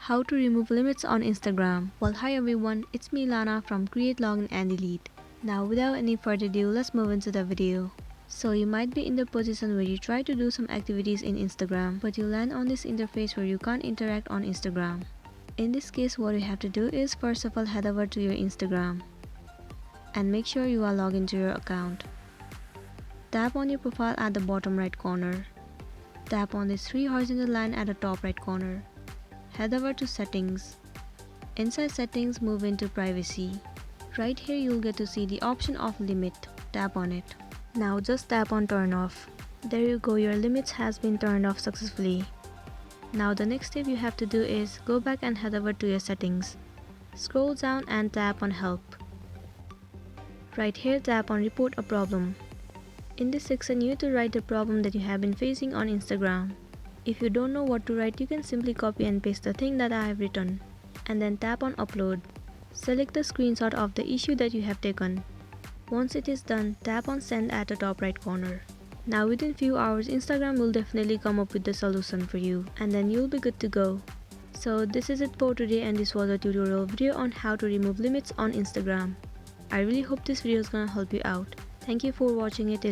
How to remove limits on Instagram. Well, hi everyone, it's me Lana from Create, Login and Delete. Now without any further ado, let's move into the video. So you might be in the position where you try to do some activities in Instagram, but you land on this interface where you can't interact on Instagram. In this case, what you have to do is first of all head over to your Instagram and make sure you are logged into your account. Tap on your profile at the bottom right corner. Tap on this three horizontal line at the top right corner. Head over to settings. Inside settings, move into privacy. Right here you'll get to see the option of limit. Tap on it. Now just tap on turn off. There you go, your limits has been turned off successfully. Now the next step you have to do is go back and head over to your settings. Scroll down and tap on help. Right here tap on report a problem. In this section you need to write the problem that you have been facing on Instagram. If you don't know what to write, you can simply copy and paste the thing that I have written and then tap on upload. Select the screenshot of the issue that you have taken. Once it is done, tap on send at the top right corner. Now within few hours, Instagram will definitely come up with the solution for you and then you'll be good to go. So this is it for today, and this was a tutorial video on how to remove limits on Instagram. I really hope this video is gonna help you out. Thank you for watching it till